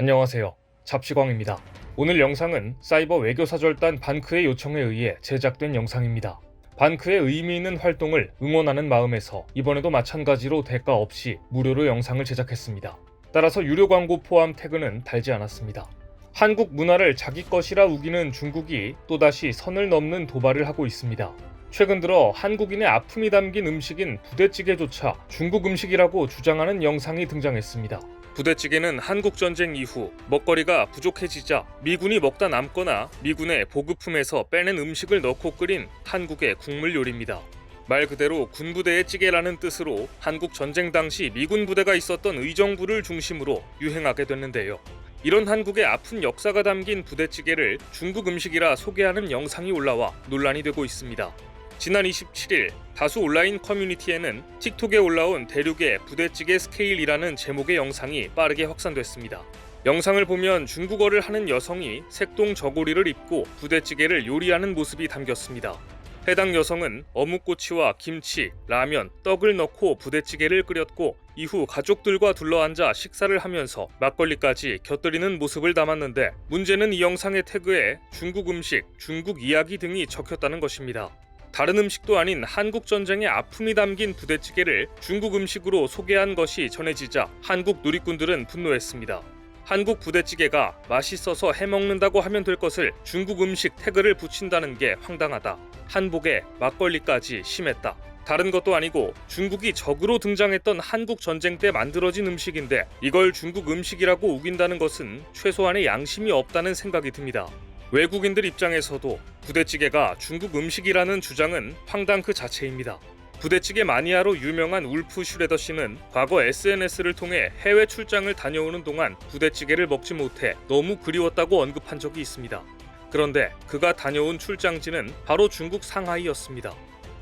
안녕하세요. 잡시광입니다. 오늘 영상은 사이버 외교사절단 반크의 요청에 의해 제작된 영상입니다. 반크의 의미 있는 활동을 응원하는 마음에서 이번에도 마찬가지로 대가 없이 무료로 영상을 제작했습니다. 따라서 유료 광고 포함 태그는 달지 않았습니다. 한국 문화를 자기 것이라 우기는 중국이 또다시 선을 넘는 도발을 하고 있습니다. 최근 들어 한국인의 아픔이 담긴 음식인 부대찌개조차 중국 음식이라고 주장하는 영상이 등장했습니다. 부대찌개는 한국전쟁 이후 먹거리가 부족해지자 미군이 먹다 남거나 미군의 보급품에서 빼낸 음식을 넣고 끓인 한국의 국물 요리입니다. 말 그대로 군부대의 찌개라는 뜻으로 한국 전쟁 당시 미군 부대가 있었던 의정부를 중심으로 유행하게 됐는데요. 이런 한국의 아픈 역사가 담긴 부대찌개를 중국 음식이라 소개하는 영상이 올라와 논란이 되고 있습니다. 지난 27일 다수 온라인 커뮤니티에는 틱톡에 올라온 대륙의 부대찌개 스케일이라는 제목의 영상이 빠르게 확산됐습니다. 영상을 보면 중국어를 하는 여성이 색동 저고리를 입고 부대찌개를 요리하는 모습이 담겼습니다. 해당 여성은 어묵꼬치와 김치, 라면, 떡을 넣고 부대찌개를 끓였고 이후 가족들과 둘러앉아 식사를 하면서 막걸리까지 곁들이는 모습을 담았는데 문제는 이 영상의 태그에 중국 음식, 중국 이야기 등이 적혔다는 것입니다. 다른 음식도 아닌 한국 전쟁의 아픔이 담긴 부대찌개를 중국 음식으로 소개한 것이 전해지자 한국 누리꾼들은 분노했습니다. 한국 부대찌개가 맛있어서 해먹는다고 하면 될 것을 중국 음식 태그를 붙인다는 게 황당하다. 한복에 막걸리까지 심했다. 다른 것도 아니고 중국이 적으로 등장했던 한국 전쟁 때 만들어진 음식인데 이걸 중국 음식이라고 우긴다는 것은 최소한의 양심이 없다는 생각이 듭니다. 외국인들 입장에서도 부대찌개가 중국 음식이라는 주장은 황당 그 자체입니다. 부대찌개 마니아로 유명한 울프 슈레더 씨는 과거 SNS를 통해 해외 출장을 다녀오는 동안 부대찌개를 먹지 못해 너무 그리웠다고 언급한 적이 있습니다. 그런데 그가 다녀온 출장지는 바로 중국 상하이였습니다.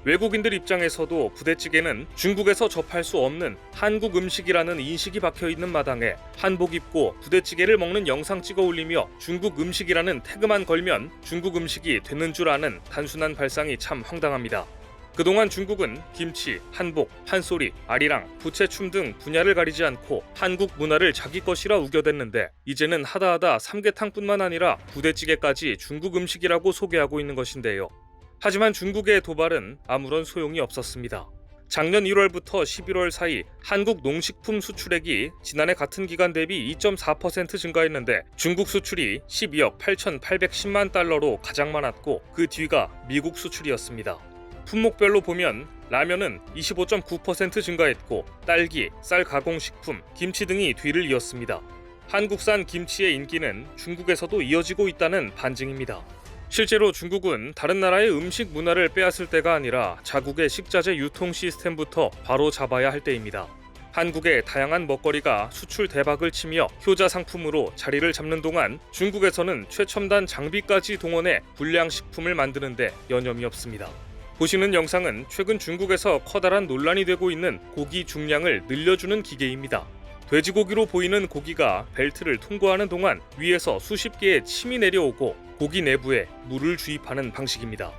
외국인들 입장에서도 부대찌개는 중국에서 접할 수 없는 한국 음식이라는 인식이 박혀있는 마당에 한복 입고 부대찌개를 먹는 영상 찍어 올리며 중국 음식이라는 태그만 걸면 중국 음식이 되는 줄 아는 단순한 발상이 참 황당합니다. 그동안 중국은 김치, 한복, 판소리, 아리랑, 부채춤 등 분야를 가리지 않고 한국 문화를 자기 것이라 우겨댔는데 이제는 하다하다 삼계탕뿐만 아니라 부대찌개까지 중국 음식이라고 소개하고 있는 것인데요. 하지만 중국의 도발은 아무런 소용이 없었습니다. 작년 1월부터 11월 사이 한국 농식품 수출액이 지난해 같은 기간 대비 2.4% 증가했는데 중국 수출이 12억 8,810만 달러로 가장 많았고 그 뒤가 미국 수출이었습니다. 품목별로 보면 라면은 25.9% 증가했고 딸기, 쌀 가공식품, 김치 등이 뒤를 이었습니다. 한국산 김치의 인기는 중국에서도 이어지고 있다는 반증입니다. 실제로 중국은 다른 나라의 음식 문화를 빼앗을 때가 아니라 자국의 식자재 유통 시스템부터 바로 잡아야 할 때입니다. 한국의 다양한 먹거리가 수출 대박을 치며 효자 상품으로 자리를 잡는 동안 중국에서는 최첨단 장비까지 동원해 불량식품을 만드는데 여념이 없습니다. 보시는 영상은 최근 중국에서 커다란 논란이 되고 있는 고기 중량을 늘려주는 기계입니다. 돼지고기로 보이는 고기가 벨트를 통과하는 동안 위에서 수십 개의 침이 내려오고 고기 내부에 물을 주입하는 방식입니다.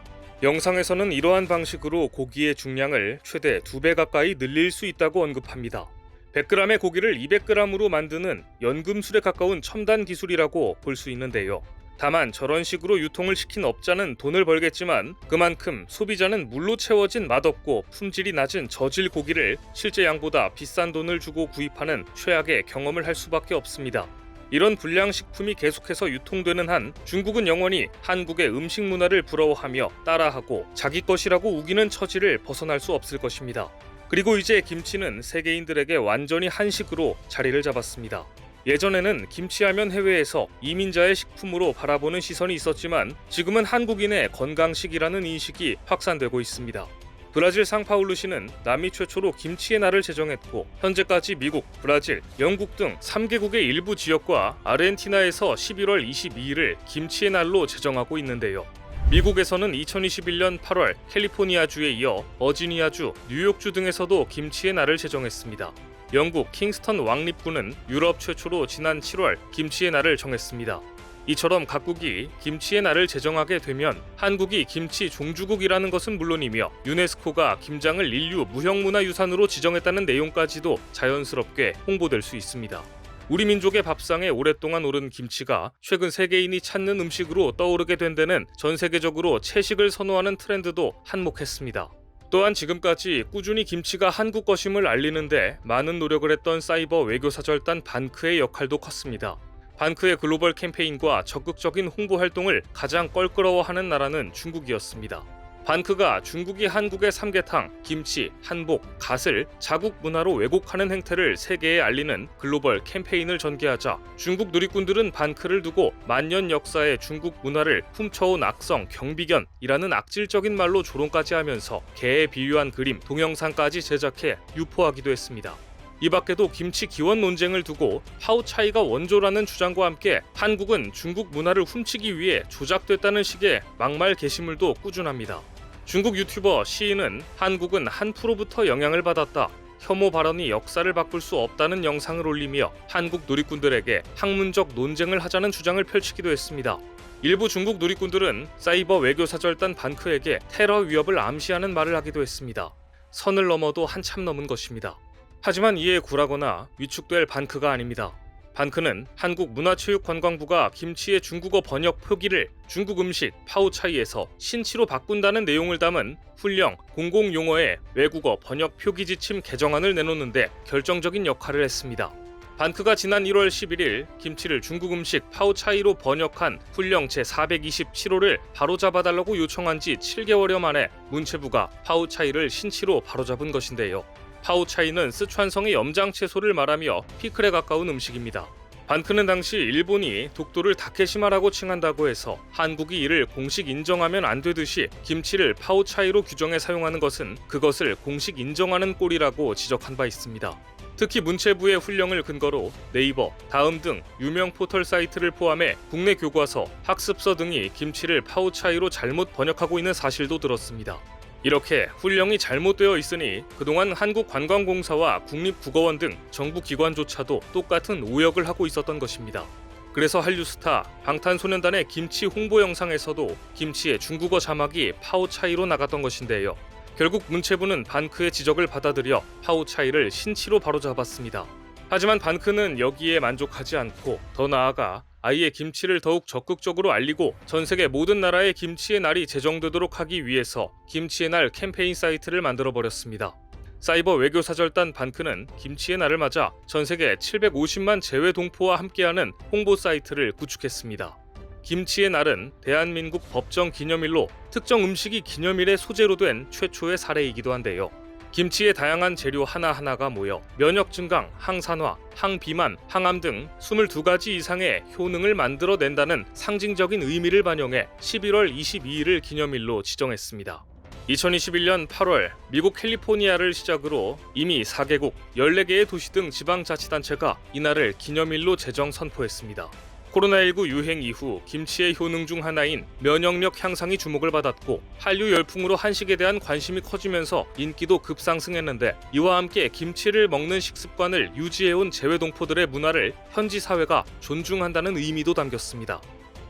영상에서는 이러한 방식으로 고기의 중량을 최대 2배 가까이 늘릴 수 있다고 언급합니다. 100g의 고기를 200g으로 만드는 연금술에 가까운 첨단 기술이라고 볼 수 있는데요. 다만 저런 식으로 유통을 시킨 업자는 돈을 벌겠지만 그만큼 소비자는 물로 채워진 맛없고 품질이 낮은 저질 고기를 실제 양보다 비싼 돈을 주고 구입하는 최악의 경험을 할 수밖에 없습니다. 이런 불량식품이 계속해서 유통되는 한 중국은 영원히 한국의 음식 문화를 부러워하며 따라하고 자기 것이라고 우기는 처지를 벗어날 수 없을 것입니다. 그리고 이제 김치는 세계인들에게 완전히 한식으로 자리를 잡았습니다. 예전에는 김치하면 해외에서 이민자의 식품으로 바라보는 시선이 있었지만 지금은 한국인의 건강식이라는 인식이 확산되고 있습니다. 브라질 상파울루시는 남미 최초로 김치의 날을 제정했고 현재까지 미국, 브라질, 영국 등 3개국의 일부 지역과 아르헨티나에서 11월 22일을 김치의 날로 제정하고 있는데요. 미국에서는 2021년 8월 캘리포니아주에 이어 버지니아주, 뉴욕주 등에서도 김치의 날을 제정했습니다. 영국 킹스턴 왕립구는 유럽 최초로 지난 7월 김치의 날을 정했습니다. 이처럼 각국이 김치의 날을 제정하게 되면 한국이 김치 종주국이라는 것은 물론이며 유네스코가 김장을 인류 무형문화유산으로 지정했다는 내용까지도 자연스럽게 홍보될 수 있습니다. 우리 민족의 밥상에 오랫동안 오른 김치가 최근 세계인이 찾는 음식으로 떠오르게 된 데는 전 세계적으로 채식을 선호하는 트렌드도 한몫했습니다. 또한 지금까지 꾸준히 김치가 한국 것임을 알리는데 많은 노력을 했던 사이버 외교사절단 반크의 역할도 컸습니다. 반크의 글로벌 캠페인과 적극적인 홍보 활동을 가장 껄끄러워하는 나라는 중국이었습니다. 반크가 중국이 한국의 삼계탕, 김치, 한복, 갓을 자국 문화로 왜곡하는 행태를 세계에 알리는 글로벌 캠페인을 전개하자 중국 누리꾼들은 반크를 두고 만년 역사의 중국 문화를 훔쳐온 악성 경비견이라는 악질적인 말로 조롱까지 하면서 개에 비유한 그림, 동영상까지 제작해 유포하기도 했습니다. 이 밖에도 김치 기원 논쟁을 두고 파오차이가 원조라는 주장과 함께 한국은 중국 문화를 훔치기 위해 조작됐다는 식의 막말 게시물도 꾸준합니다. 중국 유튜버 시인은 한국은 한 프로부터 영향을 받았다. 혐오 발언이 역사를 바꿀 수 없다는 영상을 올리며 한국 누리꾼들에게 학문적 논쟁을 하자는 주장을 펼치기도 했습니다. 일부 중국 누리꾼들은 사이버 외교사절단 반크에게 테러 위협을 암시하는 말을 하기도 했습니다. 선을 넘어도 한참 넘은 것입니다. 하지만 이에 굴하거나 위축될 반크가 아닙니다. 반크는 한국문화체육관광부가 김치의 중국어 번역 표기를 중국 음식 파오차이에서 신치로 바꾼다는 내용을 담은 훈령 공공용어의 외국어 번역 표기 지침 개정안을 내놓는데 결정적인 역할을 했습니다. 반크가 지난 1월 11일 김치를 중국 음식 파오차이로 번역한 훈령 제427호를 바로잡아달라고 요청한 지 7개월여 만에 문체부가 파오차이를 신치로 바로잡은 것인데요. 파오차이는 스촨성의 염장채소를 말하며 피클에 가까운 음식입니다. 반크는 당시 일본이 독도를 다케시마라고 칭한다고 해서 한국이 이를 공식 인정하면 안 되듯이 김치를 파오차이로 규정해 사용하는 것은 그것을 공식 인정하는 꼴이라고 지적한 바 있습니다. 특히 문체부의 훈령을 근거로 네이버, 다음 등 유명 포털 사이트를 포함해 국내 교과서, 학습서 등이 김치를 파오차이로 잘못 번역하고 있는 사실도 들었습니다. 이렇게 훈령이 잘못되어 있으니 그동안 한국관광공사와 국립국어원 등 정부 기관조차도 똑같은 오역을 하고 있었던 것입니다. 그래서 한류스타, 방탄소년단의 김치 홍보 영상에서도 김치의 중국어 자막이 파오차이로 나갔던 것인데요. 결국 문체부는 반크의 지적을 받아들여 파오차이를 신치로 바로잡았습니다. 하지만 반크는 여기에 만족하지 않고 더 나아가 아예 김치를 더욱 적극적으로 알리고 전 세계 모든 나라의 김치의 날이 제정되도록 하기 위해서 김치의 날 캠페인 사이트를 만들어버렸습니다. 사이버 외교사절단 반크는 김치의 날을 맞아 전 세계 750만 재외 동포와 함께하는 홍보 사이트를 구축했습니다. 김치의 날은 대한민국 법정 기념일로 특정 음식이 기념일의 소재로 된 최초의 사례이기도 한데요. 김치의 다양한 재료 하나하나가 모여 면역 증강, 항산화, 항비만, 항암 등 22가지 이상의 효능을 만들어낸다는 상징적인 의미를 반영해 11월 22일을 기념일로 지정했습니다. 2021년 8월 미국 캘리포니아를 시작으로 이미 4개국, 14개의 도시 등 지방자치단체가 이날을 기념일로 제정 선포했습니다. 코로나19 유행 이후 김치의 효능 중 하나인 면역력 향상이 주목을 받았고 한류 열풍으로 한식에 대한 관심이 커지면서 인기도 급상승했는데 이와 함께 김치를 먹는 식습관을 유지해온 재외동포들의 문화를 현지 사회가 존중한다는 의미도 담겼습니다.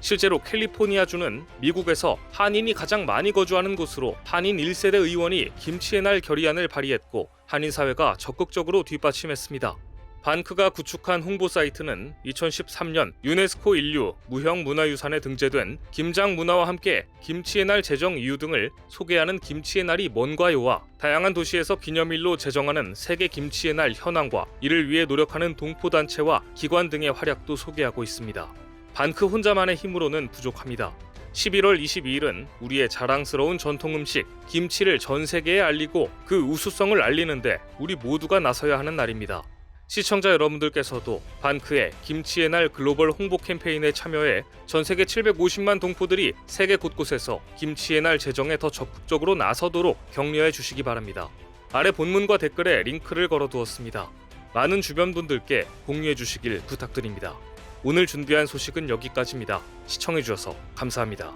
실제로 캘리포니아주는 미국에서 한인이 가장 많이 거주하는 곳으로 한인 1세대 의원이 김치의 날 결의안을 발의했고 한인 사회가 적극적으로 뒷받침했습니다. 반크가 구축한 홍보 사이트는 2013년 유네스코 인류 무형문화유산에 등재된 김장 문화와 함께 김치의 날 제정 이유 등을 소개하는 김치의 날이 뭔가요와 다양한 도시에서 기념일로 제정하는 세계 김치의 날 현황과 이를 위해 노력하는 동포단체와 기관 등의 활약도 소개하고 있습니다. 반크 혼자만의 힘으로는 부족합니다. 11월 22일은 우리의 자랑스러운 전통 음식 김치를 전 세계에 알리고 그 우수성을 알리는데 우리 모두가 나서야 하는 날입니다. 시청자 여러분들께서도 반크의 김치의 날 글로벌 홍보 캠페인에 참여해 전 세계 750만 동포들이 세계 곳곳에서 김치의 날 제정에 더 적극적으로 나서도록 격려해 주시기 바랍니다. 아래 본문과 댓글에 링크를 걸어두었습니다. 많은 주변 분들께 공유해 주시길 부탁드립니다. 오늘 준비한 소식은 여기까지입니다. 시청해 주셔서 감사합니다.